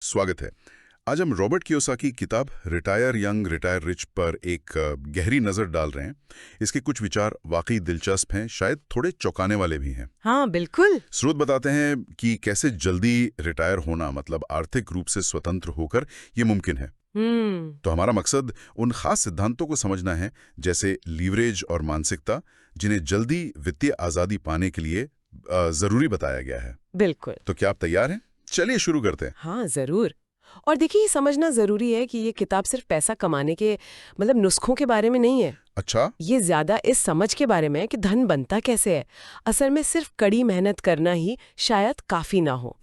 स्वागत है। आज हम रॉबर्ट कियोसाकी की किताब रिटायर यंग रिटायर रिच पर एक गहरी नज़र डाल रहे हैं। इसके कुछ विचार वाकई दिलचस्प हैं, शायद थोड़े चौंकाने वाले भी हैं। हाँ बिल्कुल। स्रोत बताते हैं कि कैसे जल्दी रिटायर होना, मतलब आर्थिक रूप से स्वतंत्र होकर, ये मुमकिन है। तो हमारा मकसद उन खास सिद्धांतों को समझना है, जैसे लीवरेज और मानसिकता, जिन्हें जल्दी वित्तीय आज़ादी पाने के लिए ज़रूरी बताया गया है। बिल्कुल। तो क्या आप तैयार हैं? चलिए शुरू करते हैं। हाँ जरूर। और देखिए, ये समझना जरूरी है कि ये किताब सिर्फ पैसा कमाने के नुस्खों के बारे में नहीं है। अच्छा। ये ज्यादा इस समझ के बारे में है कि धन बनता कैसे है। असल में सिर्फ कड़ी मेहनत करना ही शायद काफी ना हो।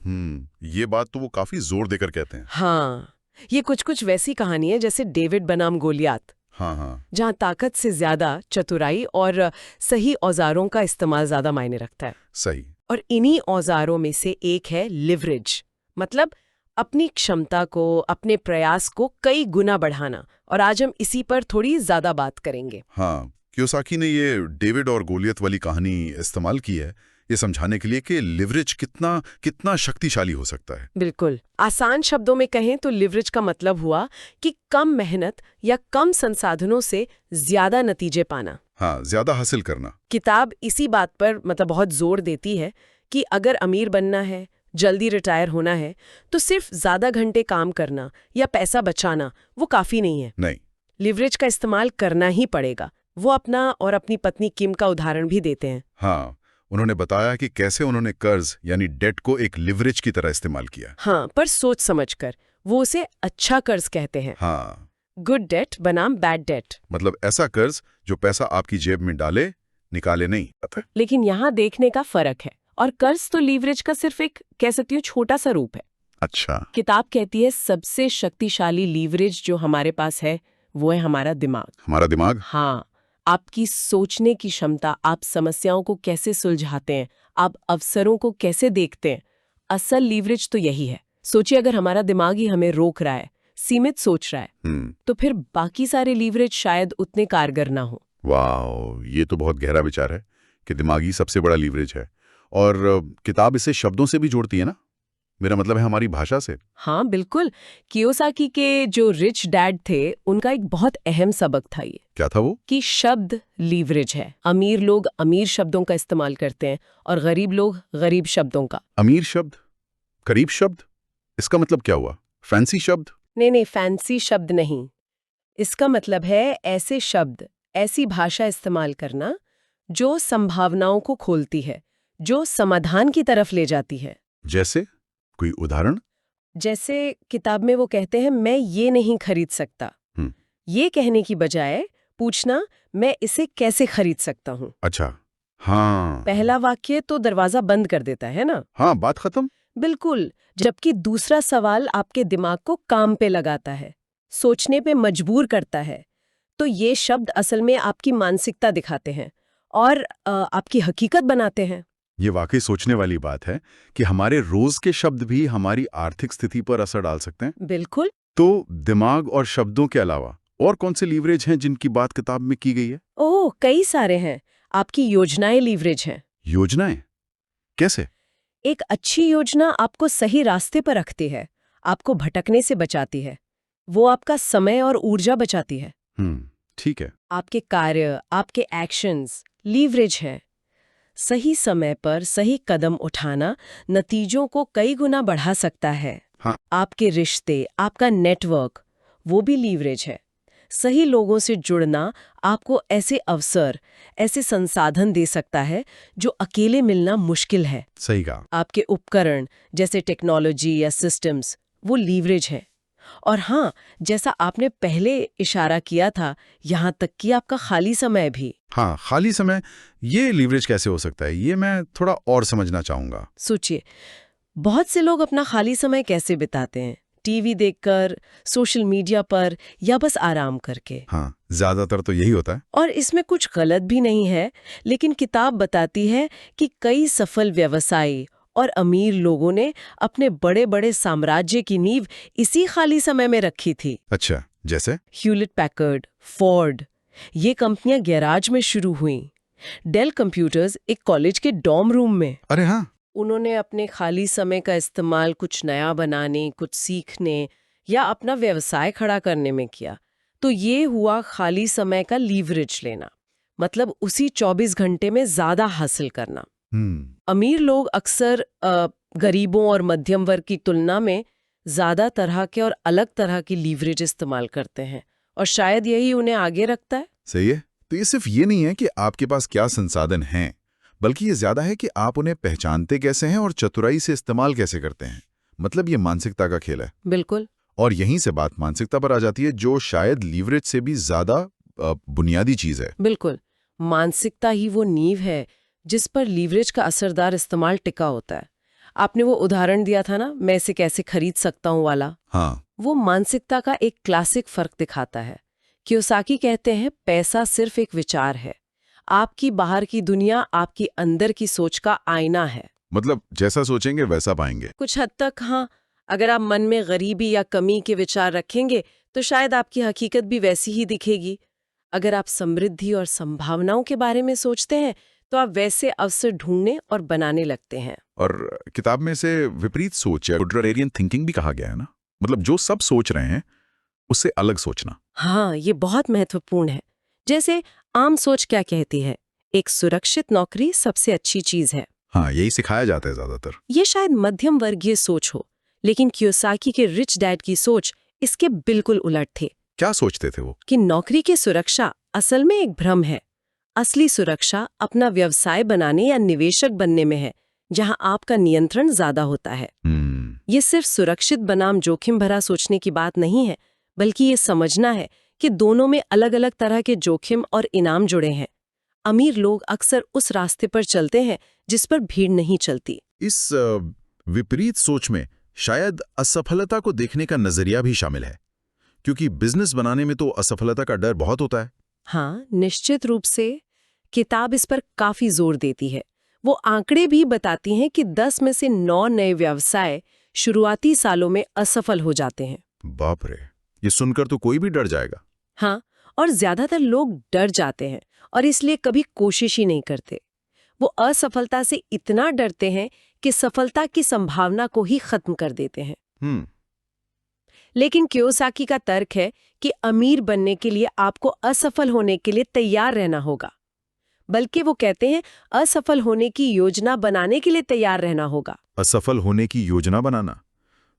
ये बात तो वो काफी जोर देकर कहते हैं। हाँ, ये कुछ वैसी कहानी है जैसे डेविड बनाम गोलियात। हाँ, जहाँ ताकत से ज्यादा चतुराई और सही औजारों का इस्तेमाल ज्यादा मायने रखता है। सही। और इन्हीं औजारों में से एक है लिवरेज, मतलब अपनी क्षमता को, अपने प्रयास को कई गुना बढ़ाना। और आज हम इसी पर थोड़ी ज्यादा बात करेंगे। हाँ, कियोसाकी ने ये डेविड और गोलियत वाली कहानी इस्तेमाल की है ये समझाने के लिए कि लिवरेज कितना कितना शक्तिशाली हो सकता है। बिल्कुल। आसान शब्दों में कहें तो लिवरेज का मतलब हुआ कि कम मेहनत या कम संसाधनों से ज्यादा नतीजे पाना। हाँ, ज्यादा हासिल करना। किताब इसी बात पर बहुत जोर देती है कि अगर अमीर बनना है, जल्दी रिटायर होना है, तो सिर्फ ज्यादा घंटे काम करना या पैसा बचाना वो काफी नहीं है। नहीं। लिवरेज का इस्तेमाल करना ही पड़ेगा। वो अपना और अपनी पत्नी किम का उदाहरण भी देते हैं। हाँ, उन्होंने बताया कि कैसे उन्होंने कर्ज यानी डेट को एक लिवरेज की तरह इस्तेमाल किया। हाँ, पर सोच समझकर। वो उसे अच्छा कर्ज कहते हैं। हाँ, गुड डेट बनाम बैड डेट। मतलब ऐसा कर्ज जो पैसा आपकी जेब में डाले, निकाले नहीं। लेकिन यहाँ देखने का फर्क है। और कर्ज तो लीवरेज का सिर्फ एक, कह सकती हूँ, छोटा सा रूप है। अच्छा। किताब कहती है सबसे शक्तिशाली लीवरेज जो हमारे पास है वो है हमारा दिमाग। हमारा दिमाग? हाँ, आपकी सोचने की क्षमता, आप समस्याओं को कैसे सुलझाते हैं, आप अवसरों को कैसे देखते हैं। असल लीवरेज तो यही है। सोचिए, अगर हमारा दिमाग ही हमें रोक रहा है, सीमित सोच रहा है, तो फिर बाकी सारे लीवरेज शायद उतने कारगर ना हो। वाह, ये तो बहुत गहरा विचार है कि दिमाग ही सबसे बड़ा लीवरेज है। और किताब इसे शब्दों से भी जोड़ती है ना? मेरा मतलब है हमारी भाषा से। हाँ बिल्कुल। कियोसाकी के जो रिच डैड थे, उनका एक बहुत अहम सबक था ये। क्या था वो? कि शब्द लीवरेज है। अमीर लोग अमीर शब्दों का इस्तेमाल करते हैं और गरीब लोग गरीब शब्दों का। अमीर शब्द, गरीब शब्द, इसका मतलब क्या हुआ? फैंसी शब्द? नहीं, फैंसी शब्द नहीं। इसका मतलब है ऐसे शब्द, ऐसी भाषा इस्तेमाल करना जो संभावनाओं को खोलती है, जो समाधान की तरफ ले जाती है। जैसे कोई उदाहरण? जैसे किताब में वो कहते हैं, मैं ये नहीं खरीद सकता। ये कहने की बजाय पूछना, मैं इसे कैसे खरीद सकता हूँ। अच्छा। हाँ, पहला वाक्य तो दरवाजा बंद कर देता है ना? हाँ, बात खत्म। बिल्कुल। जबकि दूसरा सवाल आपके दिमाग को काम पे लगाता है, सोचने पे मजबूर करता है। तो ये शब्द असल में आपकी मानसिकता दिखाते हैं और आपकी हकीकत बनाते हैं। ये वाकई सोचने वाली बात है कि हमारे रोज के शब्द भी हमारी आर्थिक स्थिति पर असर डाल सकते हैं। बिल्कुल। तो दिमाग और शब्दों के अलावा और कौन से लीवरेज हैं जिनकी बात किताब में की गई है? ओह, कई सारे हैं। आपकी योजनाएं लीवरेज हैं। योजनाएं? कैसे? एक अच्छी योजना आपको सही रास्ते पर रखती है, आपको भटकने से बचाती है। वो आपका समय और ऊर्जा बचाती है। ठीक है। आपके कार्य, आपके एक्शंस लीवरेज हैं। सही समय पर सही कदम उठाना नतीजों को कई गुना बढ़ा सकता है। हाँ। आपके रिश्ते, आपका नेटवर्क, वो भी लीवरेज है। सही लोगों से जुड़ना आपको ऐसे अवसर, ऐसे संसाधन दे सकता है जो अकेले मिलना मुश्किल है। सही कहा। आपके उपकरण जैसे टेक्नोलॉजी या सिस्टम्स, वो लीवरेज है। और हाँ, जैसा आपने पहले इशारा किया था, यहाँ तक कि आपका खाली समय भी। हाँ, खाली समय, ये लीवरेज कैसे हो सकता है, ये मैं थोड़ा और समझना चाहूंगा। सोचिए, बहुत से लोग अपना खाली समय कैसे बिताते हैं? टीवी देखकर, सोशल मीडिया पर, या बस आराम करके। हाँ, ज्यादातर तो यही होता है। और इसमें कुछ गलत भी नहीं है, लेकिन किताब बताती है कि कई सफल व्यवसायी और अमीर लोगों ने अपने बड़े-बड़े साम्राज्य की नींव इसी खाली समय में रखी थी। अच्छा, जैसे? ह्यूलेट पैकर्ड, फोर्ड, ये कंपनियां गैराज में शुरू हुईं। डेल कंप्यूटर्स एक कॉलेज के डॉर्म रूम में। अरे हाँ। उन्होंने अपने खाली समय का इस्तेमाल कुछ नया बनाने, कुछ सीखने या अपना व्यवसाय खड़ा करने में किया, तो ये हुआ खाली समय का लीवरेज लेना, मतलब उसी 24 घंटे में ज्यादा हासिल करना। अमीर लोग अक्सर गरीबों और मध्यम वर्ग की तुलना में ज्यादा तरह के और अलग तरह की लीवरेज इस्तेमाल करते हैं, और शायद यही उन्हें आगे रखता है। सही है। तो ये सिर्फ ये नहीं है कि आपके पास क्या संसाधन हैं, बल्कि ये ज्यादा है कि आप उन्हें पहचानते कैसे हैं और चतुराई से इस्तेमाल कैसे करते हैं। मतलब ये मानसिकता का खेल है। बिल्कुल। और यहीं से बात मानसिकता पर आ जाती है, जो शायद लीवरेज से भी ज्यादा बुनियादी चीज है। बिल्कुल, मानसिकता ही वो नींव है जिस पर लीवरेज का असरदार इस्तेमाल टिका होता है। आपने वो उदाहरण दिया था ना, मैं इसे कैसे खरीद सकता हूँ वाला। हाँ, वो मानसिकता का एक क्लासिक फर्क दिखाता है। कियोसाकी कहते हैं, पैसा सिर्फ एक विचार है, आपकी बाहर की दुनिया आपकी अंदर की सोच का आईना है। मतलब जैसा सोचेंगे वैसा पाएंगे। कुछ हद तक हाँ। अगर आप मन में गरीबी या कमी के विचार रखेंगे तो शायद आपकी हकीकत भी वैसी ही दिखेगी। अगर आप समृद्धि और संभावनाओं के बारे में सोचते हैं तो आप वैसे अवसर ढूंढने और बनाने लगते हैं। और किताब में से विपरीत सोच या कॉन्ट्रारियन थिंकिंग भी कहा गया है ना, मतलब जो सब सोच रहे हैं उससे अलग सोचना। हाँ, ये बहुत महत्वपूर्ण है। जैसे आम सोच क्या कहती है, एक सुरक्षित नौकरी सबसे अच्छी चीज है। हाँ, यही सिखाया जाता है ज्यादातर। ये शायद मध्यम वर्गीय सोच हो, लेकिन कियोसाकी के रिच डैड की सोच इसके बिल्कुल उलट थे। क्या सोचते थे वो? कि नौकरी की सुरक्षा असल में एक भ्रम है। असली सुरक्षा अपना व्यवसाय बनाने या निवेशक बनने में है, जहां आपका नियंत्रण ज्यादा होता है। ये सिर्फ सुरक्षित बनाम जोखिम भरा सोचने की बात नहीं है, बल्कि ये समझना है कि दोनों में अलग अलग तरह के जोखिम और इनाम जुड़े हैं। अमीर लोग अक्सर उस रास्ते पर चलते हैं जिस पर भीड़ नहीं चलती। इस विपरीत सोच में शायद असफलता को देखने का नजरिया भी शामिल है, क्योंकि बिजनेस बनाने में तो असफलता का डर बहुत होता है। हाँ, निश्चित रूप से किताब इस पर काफी जोर देती है। वो आंकड़े भी बताती हैं कि 10 में से 9 नए व्यवसाय शुरुआती सालों में असफल हो जाते हैं। बाप रे, ये सुनकर तो कोई भी डर जाएगा। हाँ, और ज्यादातर लोग डर जाते हैं और इसलिए कभी कोशिश ही नहीं करते। वो असफलता से इतना डरते हैं कि सफलता की संभावना को ही खत्म कर देते हैं। लेकिन कियोसाकी का तर्क है कि अमीर बनने के लिए आपको असफल होने के लिए तैयार रहना होगा। बल्कि वो कहते हैं, असफल होने की योजना बनाने के लिए तैयार रहना होगा। असफल होने की योजना बनाना,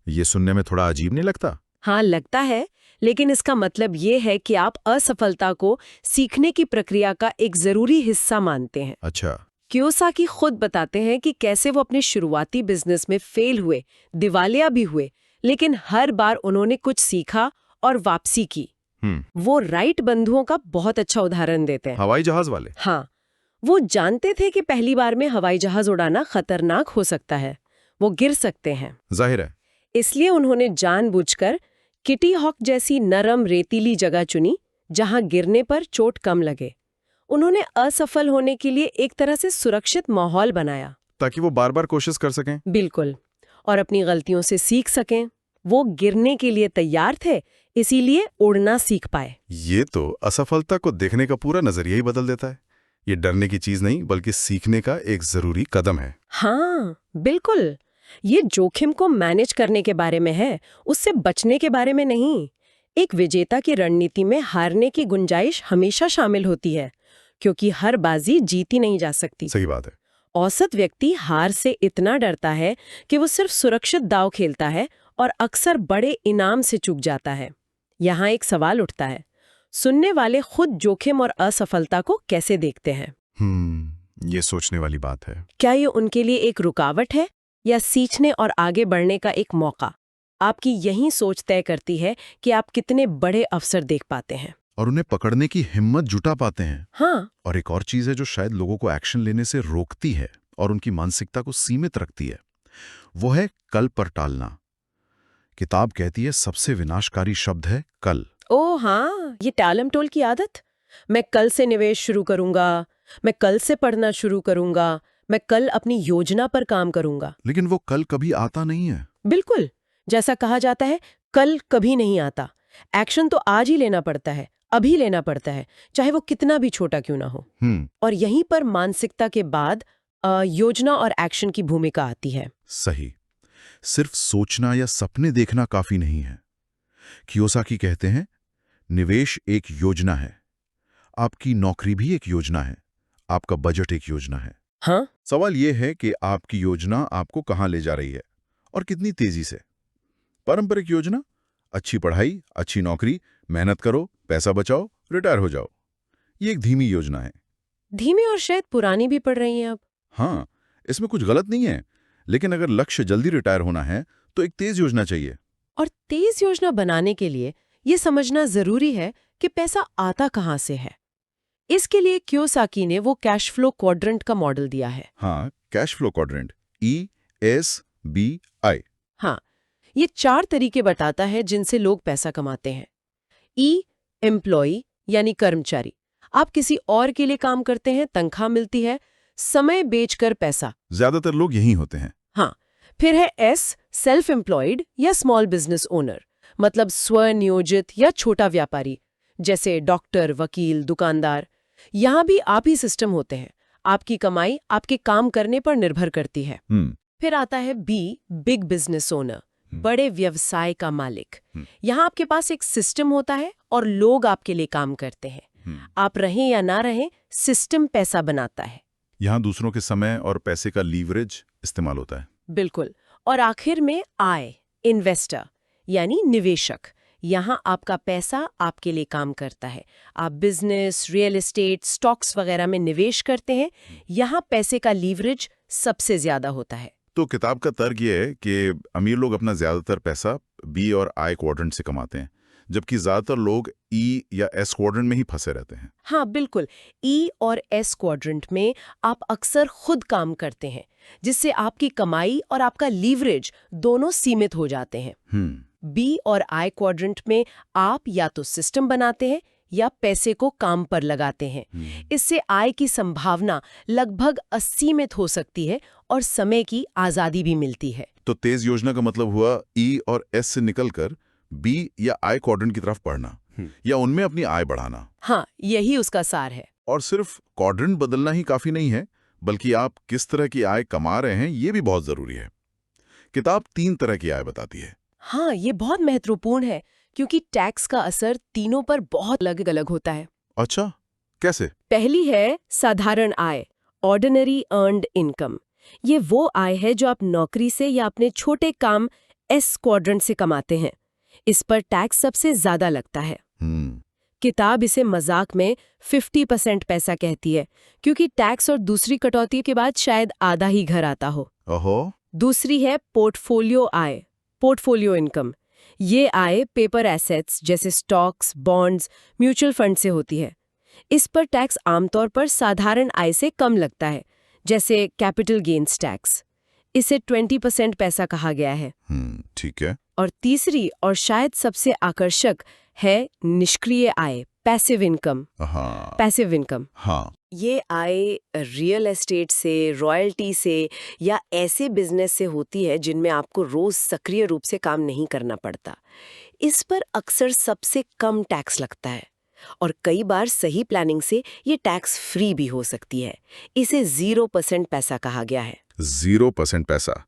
ये सुनने में थोड़ा अजीब नहीं लगता? हाँ, लगता है, लेकिन इसका मतलब ये है कि आप असफलता को सीखने की प्रक्रिया का एक जरूरी हिस्सा मानते हैं। अच्छा। कियोसाकी खुद बताते हैं कि कैसे वो अपने शुरुआती बिजनेस में फेल हुए, दिवालिया भी हुए, लेकिन हर बार उन्होंने कुछ सीखा और वापसी की। वो राइट बंधुओं का बहुत अच्छा उदाहरण देते हैं। हवाई जहाज वाले? हाँ, वो जानते थे कि पहली बार में हवाई जहाज उड़ाना खतरनाक हो सकता है, वो गिर सकते हैं। जाहिर है। इसलिए उन्होंने जानबूझकर किटी हॉक जैसी नरम रेतीली जगह चुनी, जहां गिरने पर चोट कम लगे। उन्होंने असफल होने के लिए एक तरह से सुरक्षित माहौल बनाया, ताकि वो बार बार कोशिश कर सकें। बिल्कुल, और अपनी गलतियों से सीख सकें। वो गिरने के लिए तैयार थे, इसीलिए उड़ना सीख पाए। ये तो असफलता को देखने का पूरा नजरिया ही बदल देता है। ये डरने की चीज नहीं, बल्कि सीखने का एक जरूरी कदम है। हाँ, बिल्कुल। ये जोखिम को मैनेज करने के बारे में है, उससे बचने के बारे में नहीं। एक विजेता की रणनीति में हारने की गुंजाइश हमेशा शामिल होती है, क्योंकि हर बाजी जीती नहीं जा सकती। सही बात है। औसत व्यक्ति हार से इतना डरता है कि वो सिर्फ सुरक्षित दांव खेलता है और अक्सर बड़े इनाम से चूक जाता है। यहाँ एक सवाल उठता है, सुनने वाले खुद जोखिम और असफलता को कैसे देखते हैं? ये सोचने वाली बात है। क्या ये उनके लिए एक रुकावट है या सीखने और आगे बढ़ने का एक मौका? आपकी यही सोच तय करती है कि आप कितने बड़े अवसर देख पाते हैं और उन्हें पकड़ने की हिम्मत जुटा पाते हैं। हाँ, और एक और चीज है जो शायद लोगों को एक्शन लेने से रोकती है और उनकी मानसिकता को सीमित रखती है, वो है कल पर टालना। किताब कहती है सबसे विनाशकारी शब्द है कल। ओह हाँ, ये टालम टोल की आदत। मैं कल से निवेश शुरू करूंगा, मैं कल से पढ़ना शुरू करूंगा, मैं कल अपनी योजना पर काम करूंगा। लेकिन वो कल कभी आता नहीं है। बिल्कुल, जैसा कहा जाता है, कल कभी नहीं आता। एक्शन तो आज ही लेना पड़ता है, अभी लेना पड़ता है, चाहे वो कितना भी छोटा क्यों ना हो। और यहीं पर मानसिकता के बाद योजना और एक्शन की भूमिका आती है। सही। सिर्फ सोचना या सपने देखना काफी नहीं है। कियोसाकी कहते हैं, निवेश एक योजना है। आपकी नौकरी भी एक योजना है, आपका बजट एक योजना है। हाँ, सवाल यह है कि आपकी योजना आपको कहां ले जा रही है और कितनी तेजी से। पारंपरिक योजना, अच्छी पढ़ाई, अच्छी नौकरी, मेहनत करो, पैसा बचाओ, रिटायर हो जाओ। ये एक धीमी योजना है। धीमी और शायद पुरानी भी पड़ रही हैं अब। हाँ, इसमें कुछ गलत नहीं है, लेकिन अगर लक्ष्य जल्दी रिटायर होना है तो एक तेज योजना चाहिए। और तेज योजना बनाने के लिए ये समझना जरूरी है कि पैसा आता कहाँ से है। इसके लिए कियोसाकी ने वो कैश फ्लो क्वाड्रेंट का मॉडल दिया है। हाँ, कैश फ्लो क्वाड्रेंट, ESBI। हाँ, ये 4 तरीके बताता है जिनसे लोग पैसा कमाते हैं। ई, एम्प्लॉई यानी कर्मचारी। आप किसी और के लिए काम करते हैं, तनख्वाह मिलती है, समय बेचकर पैसा। ज्यादातर लोग यही होते हैं। हाँ, फिर है एस, सेल्फ एम्प्लॉयड या स्मॉल बिजनेस ओनर, मतलब स्वनियोजित या छोटा व्यापारी, जैसे डॉक्टर, वकील, दुकानदार। यहाँ भी आप ही सिस्टम होते हैं। आपकी कमाई आपके काम करने पर निर्भर करती है। फिर आता है बी, बिग बिजनेस ओनर, बड़े व्यवसाय का मालिक। यहाँ आपके पास एक सिस्टम होता है और लोग आपके लिए काम करते हैं। आप रहें या ना रहें, सिस्टम पैसा बनाता है। यहाँ दूसरों के समय और पैसे का लीवरेज इस्तेमाल होता है। बिल्कुल। और आखिर में आय, इन्वेस्टर यानी निवेशक। यहाँ आपका पैसा आपके लिए काम करता है। आप बिजनेस, रियल एस्टेट, स्टॉक्स वगैरह में निवेश करते हैं। यहाँ पैसे का लीवरेज सबसे ज्यादा होता है। तो किताब का तर्क ये है कि अमीर लोग अपना ज्यादातर पैसा बी और आई क्वाड्रेंट से कमाते हैं, जबकि ज्यादातर लोग ई या एस क्वाड्रेंट में ही फंसे रहते हैं। हाँ, बिल्कुल। ई और एस क्वाड्रेंट में आप अक्सर खुद काम करते हैं, जिससे आपकी कमाई और आपका लीवरेज दोनों सीमित हो जाते हैं। बी और आई क्वाड्रेंट में आप या तो सिस्टम बनाते हैं या पैसे को काम पर लगाते हैं। इससे आय की संभावना लगभग असीमित हो सकती है और समय की आजादी भी मिलती है। तो तेज योजना का मतलब हुआ ई और एस से निकलकर बी या आई क्वाड्रेंट की तरफ बढ़ना, या उनमें अपनी आय बढ़ाना। हाँ, यही उसका सार है। और सिर्फ क्वाड्रेंट बदलना ही काफी नहीं है, बल्कि आप किस तरह की आय कमा रहे हैं ये भी बहुत जरूरी है। किताब 3 तरह की आय बताती है। हाँ, ये बहुत महत्वपूर्ण है क्योंकि टैक्स का असर तीनों पर बहुत अलग अलग होता है। अच्छा, कैसे? पहली है साधारण आय, ऑर्डिनरी अर्न्ड इनकम। ये वो आय है जो आप नौकरी से या अपने छोटे काम एस क्वाड्रेंट से कमाते हैं। इस पर टैक्स सबसे ज्यादा लगता है। किताब इसे मजाक में 50% पैसा कहती है, क्योंकि टैक्स और दूसरी कटौती के बाद शायद आधा ही घर आता हो। ओहो। दूसरी है पोर्टफोलियो आय, पोर्टफोलियो इनकम। ये आय पेपर एसेट्स जैसे स्टॉक्स, बॉन्ड्स, म्यूचुअल फंड से होती है। इस पर टैक्स आमतौर पर साधारण आय से कम लगता है, जैसे कैपिटल गेन्स टैक्स। इसे 20% पैसा कहा गया है। ठीक है। और तीसरी और शायद सबसे आकर्षक है निष्क्रिय आय, पैसिव इनकम। हाँ। Passive income. हाँ। ये आय रियल एस्टेट से, रॉयल्टी से या ऐसे बिजनेस से होती है जिनमें आपको रोज सक्रिय रूप से काम नहीं करना पड़ता। इस पर अक्सर सबसे कम टैक्स लगता है और कई बार सही प्लानिंग से ये टैक्स फ्री भी हो सकती है। इसे 0% पैसा कहा गया है। 0% पैसा।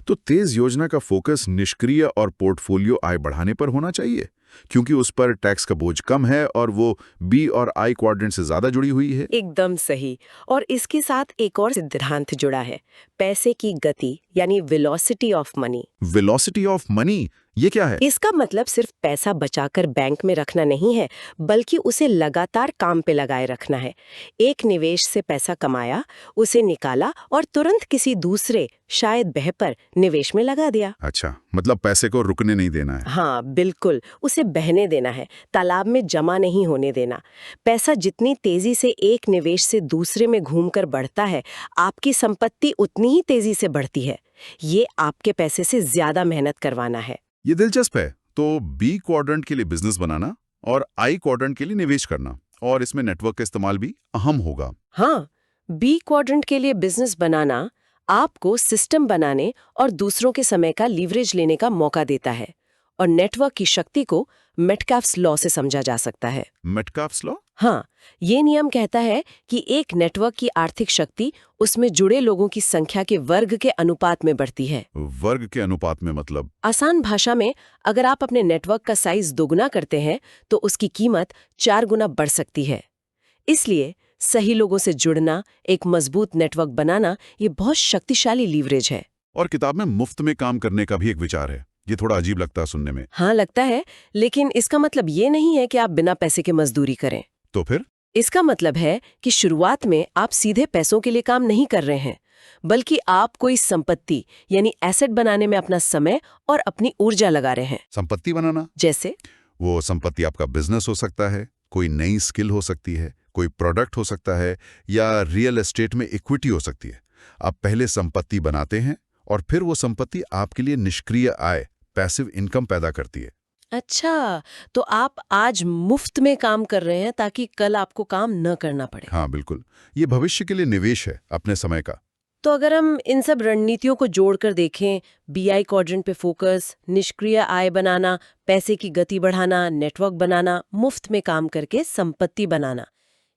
तो तेज योजना का फोकस निष्क्रिय और पोर्टफोलियो आय बढ़ाने पर होना चाहिए, क्योंकि उस पर टैक्स का बोझ कम है और वो बी और आई क्वाड्रेंट से ज्यादा जुड़ी हुई है। एकदम सही। और इसके साथ एक और सिद्धांत जुड़ा है, पैसे की गति यानी velocity of money. Velocity of money, ये क्या है? इसका मतलब सिर्फ पैसा बचाकर बैंक में रखना नहीं है, बल्कि उसे लगातार काम पे लगाए रखना है। एक निवेश से पैसा कमाया, उसे निकाला और तुरंत किसी दूसरे, शायद बेहतर निवेश में लगा दिया। अच्छा, मतलब पैसे को रुकने नहीं देना है। हाँ, बिल्कुल, उसे बहने देना है, तालाब में जमा नहीं होने देना। पैसा जितनी तेजी से एक निवेश से दूसरे में घूमकर बढ़ता है, आपकी संपत्ति उतनी ही तेजी से बढ़ती है। ये आपके पैसे से ज्यादा मेहनत करवाना है। ये दिलचस्प है। तो बी क्वाड्रेंट के लिए बिजनेस बनाना और आई क्वाड्रेंट के लिए निवेश करना, और इसमें नेटवर्क का इस्तेमाल भी अहम होगा। हाँ, बी क्वाड्रेंट के लिए बिजनेस बनाना आपको सिस्टम बनाने और दूसरों के समय का लीवरेज लेने का मौका देता है, और नेटवर्क की शक्ति को मेटकाफ्स लॉ से समझा जा सकता है। Metcalfe's law? हाँ, ये नियम कहता है कि एक नेटवर्क की आर्थिक शक्ति उसमें जुड़े लोगों की संख्या के वर्ग के अनुपात में बढ़ती है। वर्ग के अनुपात में मतलब? आसान भाषा में, अगर आप अपने नेटवर्क का साइज दोगुना करते हैं तो उसकी कीमत 4 गुना बढ़ सकती है। इसलिए सही लोगों से जुड़ना, एक मजबूत नेटवर्क बनाना, ये बहुत शक्तिशाली लीवरेज है। और किताब में मुफ्त में काम करने का भी एक विचार है। ये थोड़ा अजीब लगता है सुनने में। हाँ, लगता है, लेकिन इसका मतलब ये नहीं है कि आप बिना पैसे के मजदूरी करें। तो फिर? इसका मतलब है कि शुरुआत में आप सीधे पैसों के लिए काम नहीं कर रहे हैं, बल्कि आप कोई संपत्ति यानी एसेट बनाने में अपना समय और अपनी ऊर्जा लगा रहे हैं। संपत्ति बनाना? जैसे? वो संपत्ति आपका बिजनेस हो सकता है, कोई नई स्किल हो सकती है, कोई प्रोडक्ट हो सकता है, या रियल एस्टेट में इक्विटी हो सकती है। आप पहले संपत्ति बनाते हैं और फिर वो संपत्ति आपके लिए निष्क्रिय आय, पैसिव इनकम पैदा करती है। अच्छा, तो आप आज मुफ्त में काम कर रहे हैं ताकि कल आपको काम न करना पड़े। हाँ बिल्कुल, ये भविष्य के लिए निवेश है अपने समय का। तो अगर हम इन सब रणनीतियों को जोड़कर देखें, BI क्वाड्रेंट पे फोकस, निष्क्रिय आय बनाना, पैसे की गति बढ़ाना, नेटवर्क बनाना, मुफ्त में काम करके संपत्ति बनाना,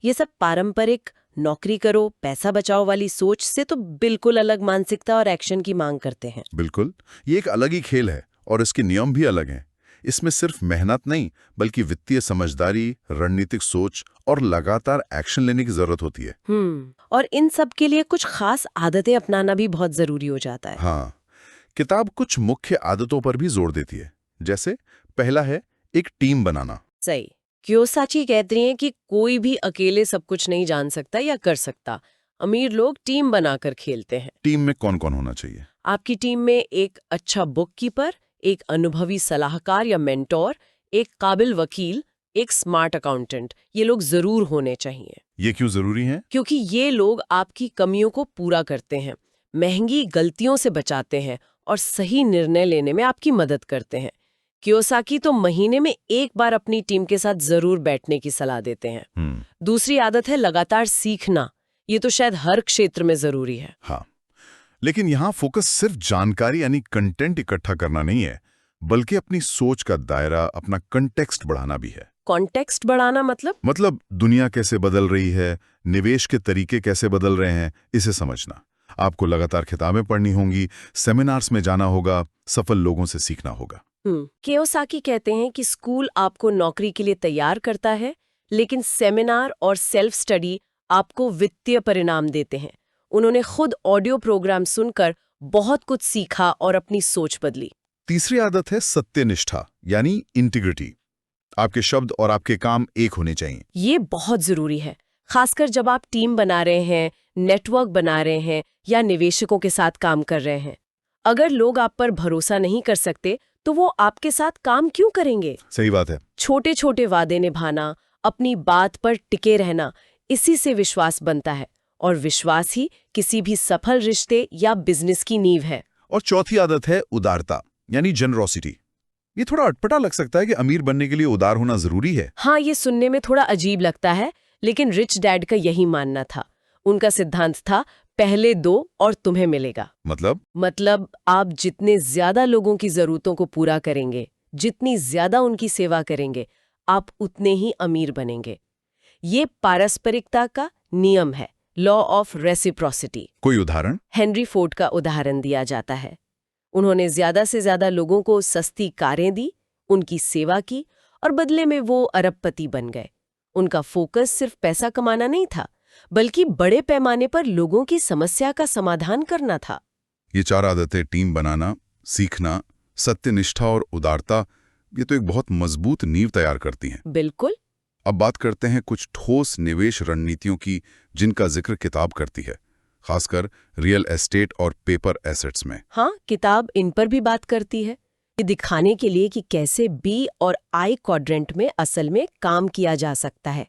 ये सब पारंपरिक नौकरी करो पैसा बचाओ वाली सोच से तो बिल्कुल अलग मानसिकता और एक्शन की मांग करते हैं। बिल्कुल, ये एक अलग ही खेल है और इसके नियम भी अलग हैं। इसमें सिर्फ मेहनत नहीं, बल्कि वित्तीय समझदारी, रणनीतिक सोच और लगातार एक्शन लेने की जरूरत होती है। और इन सब के लिए कुछ खास आदतें अपनाना भी बहुत जरूरी हो जाता है। हाँ, किताब कुछ मुख्य आदतों पर भी जोर देती है। जैसे पहला है एक टीम बनाना। सही। कियोसाकी कहती हैं कि कोई भी अकेले सब कुछ नहीं जान सकता या कर सकता। अमीर लोग टीम बनाकर खेलते हैं। टीम में कौन कौन होना चाहिए? आपकी टीम में एक अच्छा बुक कीपर, एक अनुभवी सलाहकार या मेंटोर, एक काबिल वकील, एक स्मार्ट अकाउंटेंट, ये लोग जरूर होने चाहिए। ये क्यों जरूरी है? क्योंकि ये लोग आपकी कमियों को पूरा करते हैं, महंगी गलतियों से बचाते हैं और सही निर्णय लेने में आपकी मदद करते हैं। कियोसाकी तो महीने में एक बार अपनी टीम के साथ जरूर बैठने की सलाह देते हैं। दूसरी आदत है लगातार सीखना। ये तो शायद हर क्षेत्र में जरूरी है। हाँ, लेकिन यहाँ फोकस सिर्फ जानकारी यानी कंटेंट इकट्ठा करना नहीं है, बल्कि अपनी सोच का दायरा, अपना कंटेक्स्ट बढ़ाना भी है। कॉन्टेक्स्ट बढ़ाना मतलब दुनिया कैसे बदल रही है, निवेश के तरीके कैसे बदल रहे हैं, इसे समझना। आपको लगातार किताबें पढ़नी होंगी, सेमिनार्स में जाना होगा, सफल लोगों से सीखना होगा। कियोसाकी कहते हैं कि स्कूल आपको नौकरी के लिए तैयार करता है, लेकिन सेमिनार और सेल्फ स्टडी आपको वित्तीय परिणाम देते हैं। उन्होंने खुद ऑडियो प्रोग्राम सुनकर बहुत कुछ सीखा और अपनी सोच बदली। तीसरी आदत है सत्यनिष्ठा यानी इंटीग्रिटी। आपके शब्द और आपके काम एक होने चाहिए। ये बहुत जरूरी है, खासकर जब आप टीम बना रहे हैं, नेटवर्क बना रहे हैं या निवेशकों के साथ काम कर रहे हैं। अगर लोग आप पर भरोसा नहीं कर सकते तो वो आपके साथ काम क्यों करेंगे? सही बात है। छोटे छोटे वादे निभाना, अपनी बात पर टिके रहना, इसी से विश्वास बनता है और विश्वास ही किसी भी सफल रिश्ते या बिजनेस की नींव है। और चौथी आदत है उदारता यानी जनरोसिटी। ये थोड़ा अटपटा लग सकता है कि अमीर बनने के लिए उदार होना जरूरी है। हाँ, ये सुनने में थोड़ा अजीब लगता है, लेकिन रिच डैड का यही मानना था। उनका सिद्धांत था पहले दो और तुम्हें मिलेगा। मतलब आप जितने ज्यादा लोगों की जरूरतों को पूरा करेंगे, जितनी ज्यादा उनकी सेवा करेंगे, आप उतने ही अमीर बनेंगे। ये पारस्परिकता का नियम है, लॉ ऑफ रेसिप्रोसिटी। कोई उदाहरण? हेनरी फोर्ड का उदाहरण दिया जाता है। उन्होंने ज्यादा से ज्यादा लोगों को सस्ती कारें दी, उनकी सेवा की और बदले में वो अरबपति बन गए। उनका फोकस सिर्फ पैसा कमाना नहीं था, बल्कि बड़े पैमाने पर लोगों की समस्या का समाधान करना था। ये चार आदतें, टीम बनाना, सीखना, सत्यनिष्ठा और उदारता, ये तो एक बहुत मजबूत नींव तैयार करती हैं। बिल्कुल। अब बात करते हैं कुछ ठोस निवेश रणनीतियों की जिनका जिक्र किताब करती है, खासकर रियल एस्टेट और पेपर एसेट्स में। हाँ, किताब इन पर भी बात करती है, ये दिखाने के लिए कि कैसे बी और आई क्वाड्रेंट में असल में काम किया जा सकता है।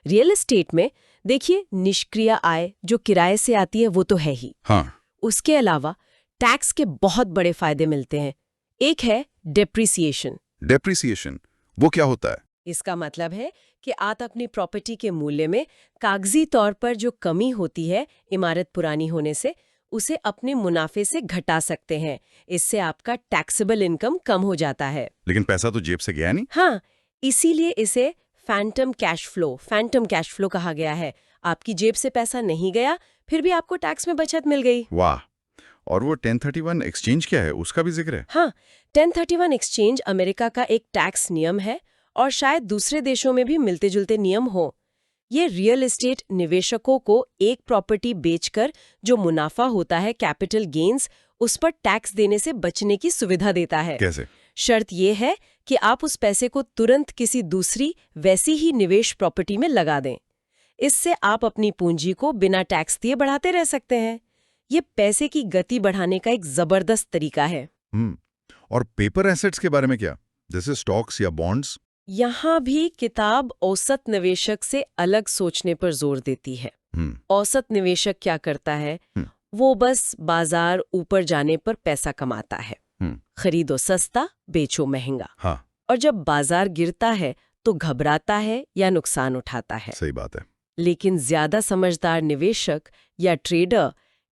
रियल एस्टेट में देखिए, निष्क्रिय आय जो किराए से आती है वो तो है ही। हाँ। उसके अलावा टैक्स के बहुत बड़े फायदे मिलते हैं। एक है डेप्रिसिएशन। डेप्रिसिएशन वो क्या होता है? इसका मतलब है कि आप अपनी प्रॉपर्टी के मूल्य में कागजी तौर पर जो कमी होती है इमारत पुरानी होने से, उसे अपने मुनाफे से घटा सकते हैं। इससे आपका टैक्सेबल इनकम कम हो जाता है। लेकिन पैसा तो जेब से गया नहीं। हाँ, इसीलिए इसे फैंटम कैश फ्लो कहा गया है। आपकी जेब से पैसा नहीं गया, फिर भी आपको टैक्स में बचत मिल गई। वाह। और वो 1031 एक्सचेंज क्या है, उसका भी जिक्र है? हाँ, 1031 एक्सचेंज अमेरिका का एक टैक्स नियम है और शायद दूसरे देशों में भी मिलते जुलते नियम हो। ये रियल एस्टेट निवेशकों को एक प्रॉपर्टी बेचकर जो मुनाफा होता है, कैपिटल गेन्स, उस पर टैक्स देने से बचने की सुविधा देता है। कैसे? शर्त ये है कि आप उस पैसे को तुरंत किसी दूसरी वैसी ही निवेश प्रॉपर्टी में लगा दें। इससे आप अपनी पूंजी को बिना टैक्स दिए बढ़ाते रह सकते हैं। ये पैसे की गति बढ़ाने का एक जबरदस्त तरीका है। और पेपर एसेट्स के बारे में क्या, जैसे स्टॉक्स या बॉन्ड्स? यहाँ भी किताब औसत निवेशक से अलग सोचने पर जोर देती है। औसत निवेशक क्या करता है? वो बस बाजार ऊपर जाने पर पैसा कमाता है। खरीदो सस्ता, बेचो महंगा। हाँ। और जब बाजार गिरता है तो घबराता है या नुकसान उठाता है। सही बात है। लेकिन ज्यादा समझदार निवेशक या ट्रेडर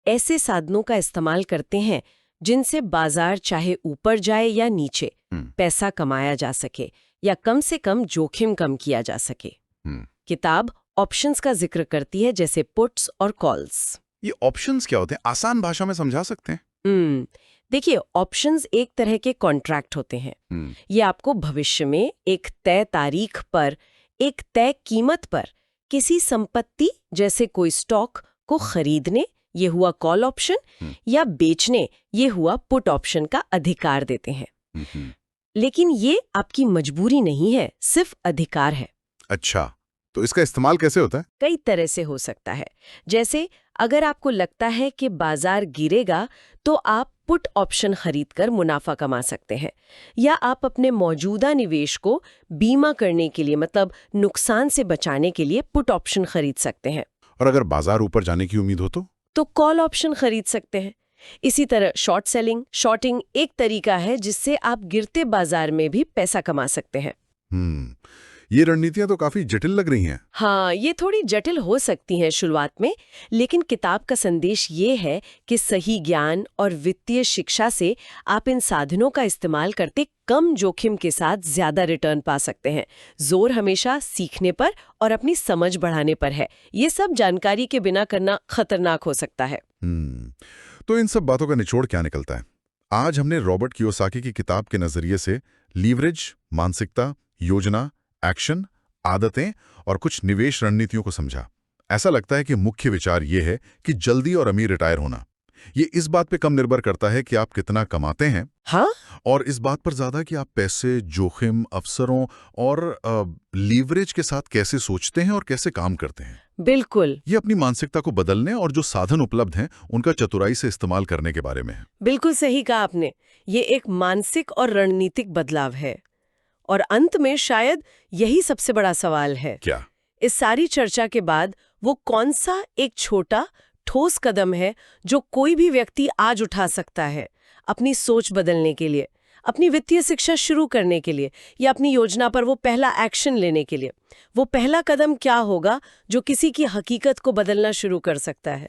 ऐसे साधनों का इस्तेमाल करते हैं जिनसे बाजार चाहे ऊपर जाए या नीचे पैसा कमाया जा सके या कम से कम जोखिम कम किया जा सके। किताब ऑप्शंस का जिक्र करती है, जैसे पुट्स और कॉल्स। ये ऑप्शंस क्या होते हैं, आसान भाषा में समझा सकते हैं? देखिए, ऑप्शंस एक तरह के कॉन्ट्रैक्ट होते हैं। ये आपको भविष्य में एक तय तारीख पर एक तय कीमत पर किसी संपत्ति, जैसे कोई स्टॉक, को खरीदने, ये हुआ कॉल ऑप्शन, या बेचने, ये हुआ पुट ऑप्शन का अधिकार देते हैं। लेकिन ये आपकी मजबूरी नहीं है, सिर्फ अधिकार है। अच्छा, तो इसका इस्तेमाल कैसे होता है? कई तरह से हो सकता है। जैसे अगर आपको लगता है कि बाजार गिरेगा तो आप पुट ऑप्शन खरीदकर मुनाफा कमा सकते हैं, या आप अपने मौजूदा निवेश को बीमा करने के लिए, मतलब नुकसान से बचाने के लिए, पुट ऑप्शन खरीद सकते हैं। और अगर बाजार ऊपर जाने की उम्मीद हो तो कॉल ऑप्शन खरीद सकते हैं। इसी तरह शॉर्टिंग एक तरीका है जिससे आप गिरते बाजार में भी पैसा कमा सकते हैं। ये रणनीतियां तो काफी जटिल लग रही हैं। हाँ, ये थोड़ी जटिल हो सकती हैं शुरुआत में, लेकिन किताब का संदेश ये है कि सही ज्ञान और वित्तीय शिक्षा से आप इन साधनों का इस्तेमाल करते कम जोखिम के साथ ज्यादा रिटर्न पा सकते हैं। जोर हमेशा सीखने पर और अपनी समझ बढ़ाने पर है। ये सब जानकारी के बिना करना खतरनाक हो सकता है। तो इन सब बातों का निचोड़ क्या निकलता है? आज हमने रॉबर्ट कियोसाकी की किताब के नजरिए से लीवरेज, मानसिकता, योजना, एक्शन, आदतें और कुछ निवेश रणनीतियों को समझा। ऐसा लगता है कि मुख्य विचार ये है कि जल्दी और अमीर रिटायर होना, ये इस बात पे कम निर्भर करता है कि आप कितना कमाते हैं, हाँ? और इस बात पर ज्यादा कि आप पैसे, जोखिम, अवसरों और लीवरेज के साथ कैसे सोचते हैं और कैसे काम करते हैं। बिल्कुल। ये अपनी मानसिकता को बदलने और जो साधन उपलब्ध हैं उनका चतुराई से इस्तेमाल करने के बारे में है। बिल्कुल सही कहा आपने। ये एक मानसिक और रणनीतिक बदलाव है। और अंत में शायद यही सबसे बड़ा सवाल है। क्या? इस सारी चर्चा के बाद वो कौन सा एक छोटा ठोस कदम है जो कोई भी व्यक्ति आज उठा सकता है अपनी सोच बदलने के लिए, अपनी वित्तीय शिक्षा शुरू करने के लिए, या अपनी योजना पर वो पहला एक्शन लेने के लिए? वो पहला कदम क्या होगा जो किसी की हकीकत को बदलना शुरू कर सकता है?